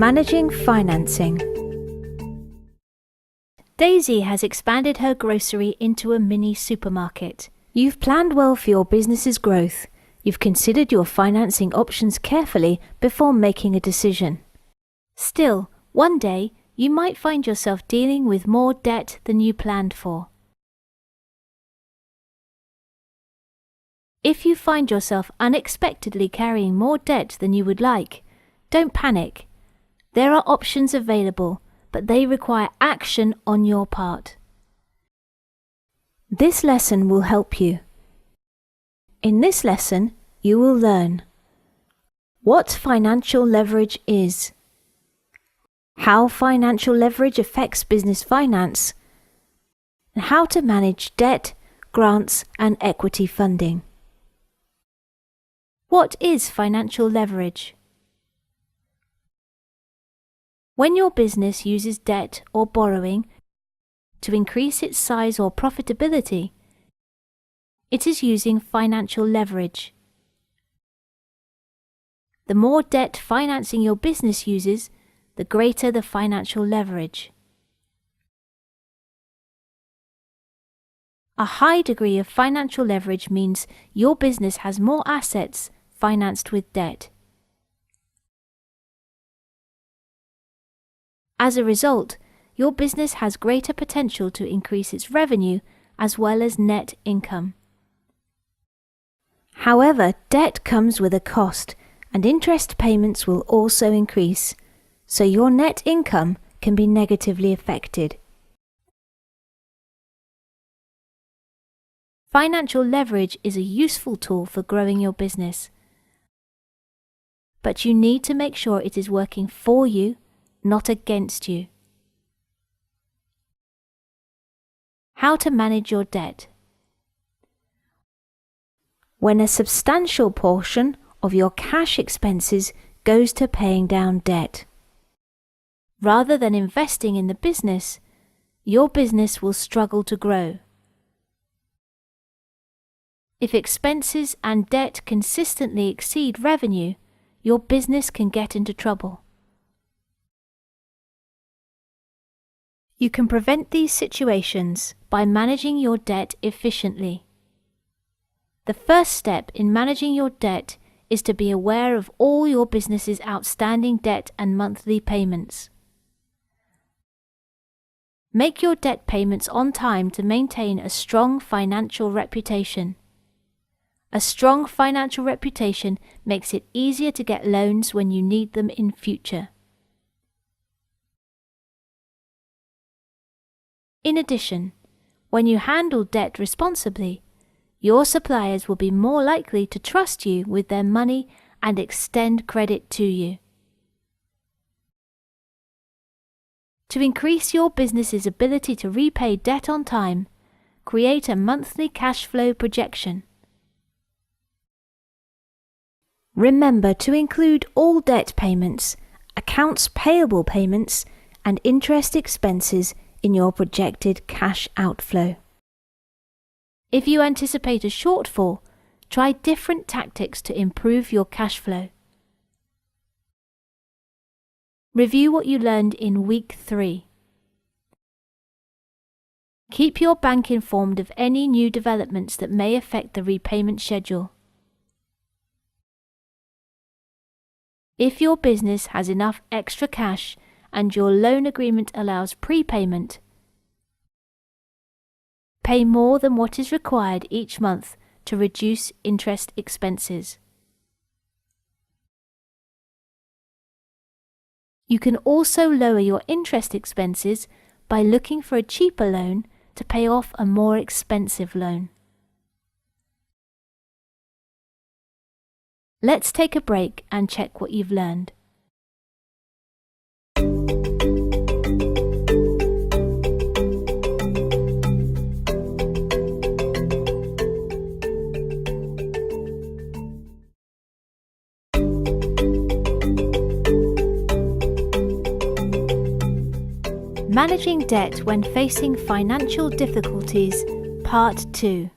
Managing financing. Daisy has expanded her grocery into a mini supermarket. You've planned well for your business's growth. You've considered your financing options carefully before making a decision. Still, one day, you might find yourself dealing with more debt than you planned for. If you find yourself unexpectedly carrying more debt than you would like, don't panic. There are options available, but they require action on your part. This lesson will help you. In this lesson, you will learn what financial leverage is, how financial leverage affects business finance, and how to manage debt, grants, and equity funding. What is financial leverage? When your business uses debt or borrowing to increase its size or profitability, it is using financial leverage. The more debt financing your business uses, the greater the financial leverage. A high degree of financial leverage means your business has more assets financed with debt. As a result, your business has greater potential to increase its revenue as well as net income. However, debt comes with a cost, and interest payments will also increase, so your net income can be negatively affected. Financial leverage is a useful tool for growing your business, but you need to make sure it is working for you, not against you. How to manage your debt. When a substantial portion of your cash expenses goes to paying down debt, rather than investing in the business, your business will struggle to grow. If expenses and debt consistently exceed revenue, your business can get into trouble. You can prevent these situations by managing your debt efficiently. The first step in managing your debt is to be aware of all your business's outstanding debt and monthly payments. Make your debt payments on time to maintain a strong financial reputation. A strong financial reputation makes it easier to get loans when you need them in future. In addition, when you handle debt responsibly, your suppliers will be more likely to trust you with their money and extend credit to you. To increase your business's ability to repay debt on time, create a monthly cash flow projection. Remember to include all debt payments, accounts payable payments, and interest expenses in your projected cash outflow. If you anticipate a shortfall, try different tactics to improve your cash flow. Review what you learned in week 3. Keep your bank informed of any new developments that may affect the repayment schedule. If your business has enough extra cash and your loan agreement allows prepayment, pay more than what is required each month to reduce interest expenses. You can also lower your interest expenses by looking for a cheaper loan to pay off a more expensive loan. Let's take a break and check what you've learned. Managing debt when facing financial difficulties, Part 2.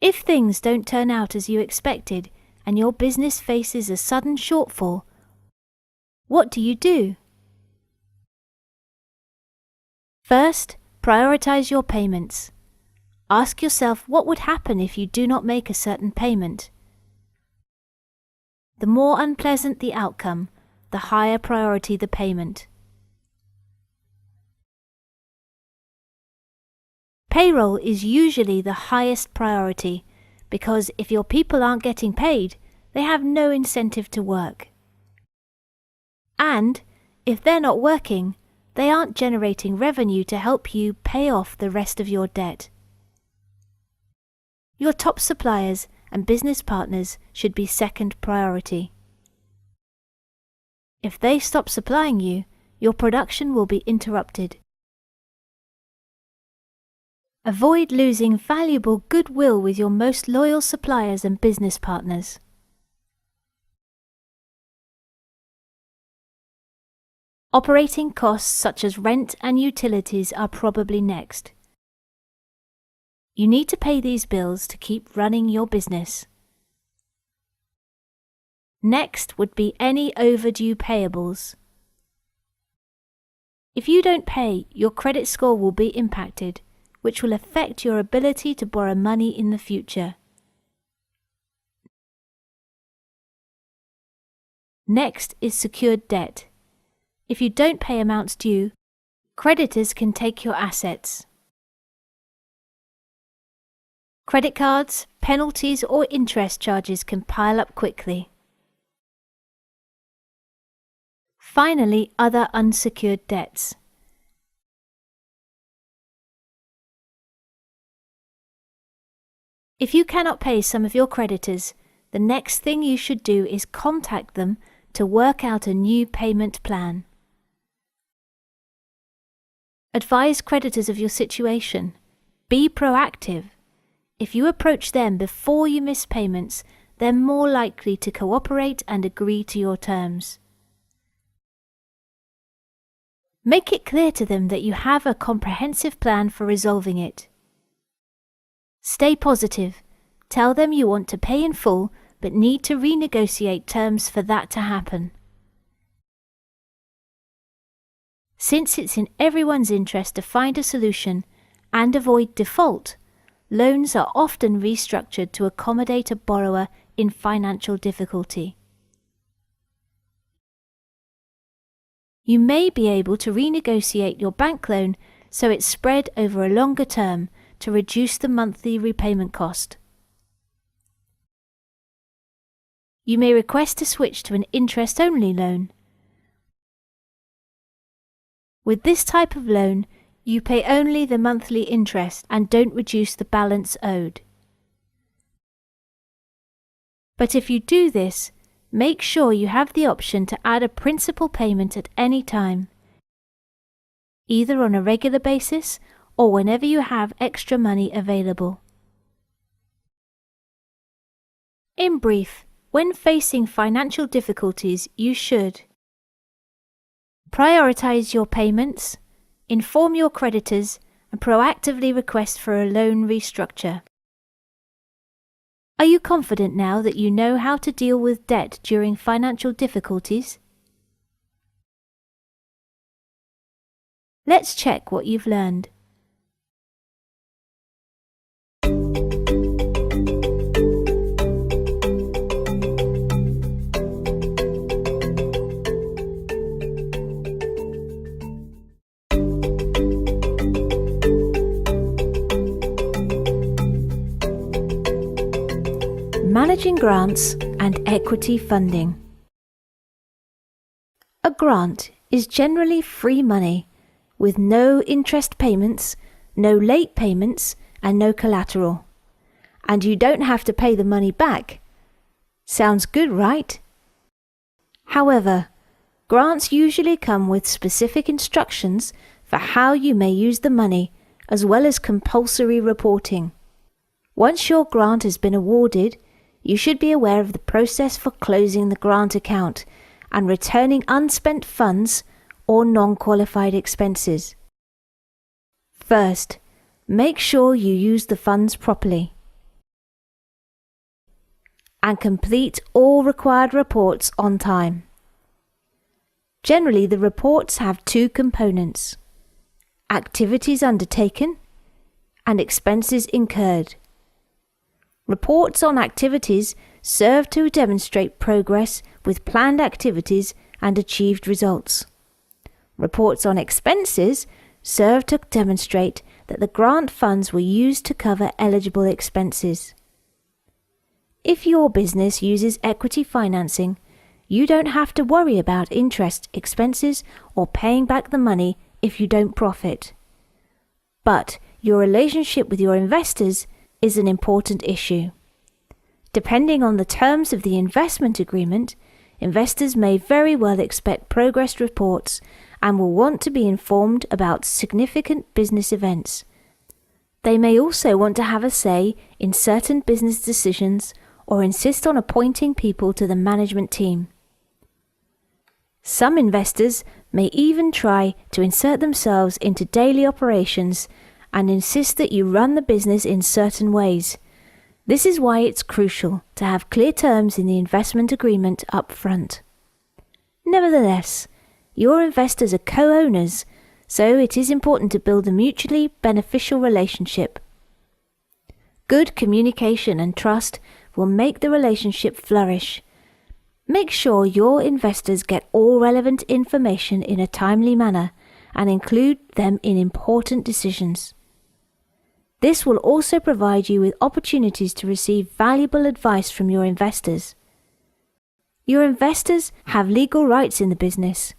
If things don't turn out as you expected and your business faces a sudden shortfall, What do you do? First, prioritize your payments. Ask yourself what would happen if you do not make a certain payment. The more unpleasant the outcome, the higher priority the payment. Payroll is usually the highest priority because if your people aren't getting paid, they have no incentive to work. And if they're not working, they aren't generating revenue to help you pay off the rest of your debt. Your top suppliers and business partners should be second priority. If they stop supplying you, your production will be interrupted. Avoid losing valuable goodwill with your most loyal suppliers and business partners. Operating costs such as rent and utilities are probably next. You need to pay these bills to keep running your business. Next would be any overdue payables. If you don't pay, your credit score will be impacted, which will affect your ability to borrow money in the future. Next is secured debt. If you don't pay amounts due, creditors can take your assets. Credit cards, penalties or interest charges can pile up quickly. Finally, other unsecured debts. If you cannot pay some of your creditors, the next thing you should do is contact them to work out a new payment plan. Advise creditors of your situation. Be proactive. If you approach them before you miss payments, they're more likely to cooperate and agree to your terms. Make it clear to them that you have a comprehensive plan for resolving it. Stay positive. Tell them you want to pay in full but need to renegotiate terms for that to happen. Since it's in everyone's interest to find a solution and avoid default, loans are often restructured to accommodate a borrower in financial difficulty. You may be able to renegotiate your bank loan so it's spread over a longer term to reduce the monthly repayment cost. You may request to switch to an interest-only loan. With this type of loan, you pay only the monthly interest and don't reduce the balance owed. But if you do this, make sure you have the option to add a principal payment at any time, either on a regular basis or whenever you have extra money available. In brief, when facing financial difficulties, you should prioritize your payments, inform your creditors, and proactively request for a loan restructure. Are you confident now that you know how to deal with debt during financial difficulties? Let's check what you've learned. Managing grants and equity funding. A grant is generally free money with no interest payments, no late payments, and no collateral. And you don't have to pay the money back. Sounds good, right? However, grants usually come with specific instructions for how you may use the money, as well as compulsory reporting. Once your grant has been awarded, you should be aware of the process for closing the grant account and returning unspent funds or non-qualified expenses. First, make sure you use the funds properly and complete all required reports on time. Generally, the reports have two components: activities undertaken and expenses incurred. Reports on activities serve to demonstrate progress with planned activities and achieved results. Reports on expenses serve to demonstrate that the grant funds were used to cover eligible expenses. If your business uses equity financing, you don't have to worry about interest expenses or paying back the money if you don't profit. But your relationship with your investors is an important issue. Depending on the terms of the investment agreement, investors may very well expect progress reports and will want to be informed about significant business events. They may also want to have a say in certain business decisions or insist on appointing people to the management team. Some investors may even try to insert themselves into daily operations and insist that you run the business in certain ways. This is why it's crucial to have clear terms in the investment agreement up front. Nevertheless, your investors are co-owners, so it is important to build a mutually beneficial relationship. Good communication and trust will make the relationship flourish. Make sure your investors get all relevant information in a timely manner and include them in important decisions. This will also provide you with opportunities to receive valuable advice from your investors. Your investors have legal rights in the business.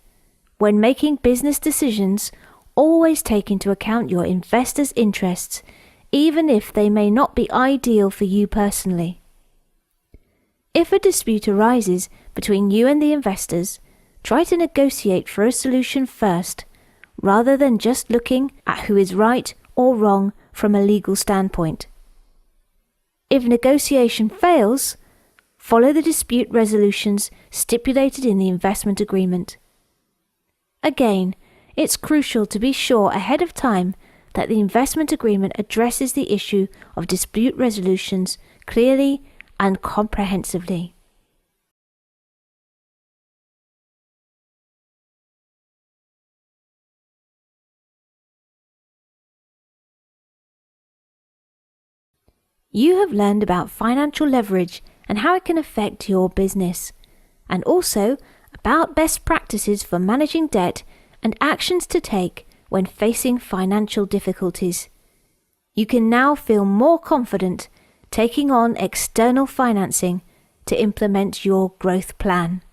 When making business decisions, always take into account your investors' interests, even if they may not be ideal for you personally. If a dispute arises between you and the investors, try to negotiate for a solution first, rather than just looking at who is right or wrong from a legal standpoint. If negotiation fails, follow the dispute resolutions stipulated in the investment agreement. Again, it's crucial to be sure ahead of time that the investment agreement addresses the issue of dispute resolutions clearly and comprehensively. You have learned about financial leverage and how it can affect your business, and also about best practices for managing debt and actions to take when facing financial difficulties. You can now feel more confident taking on external financing to implement your growth plan.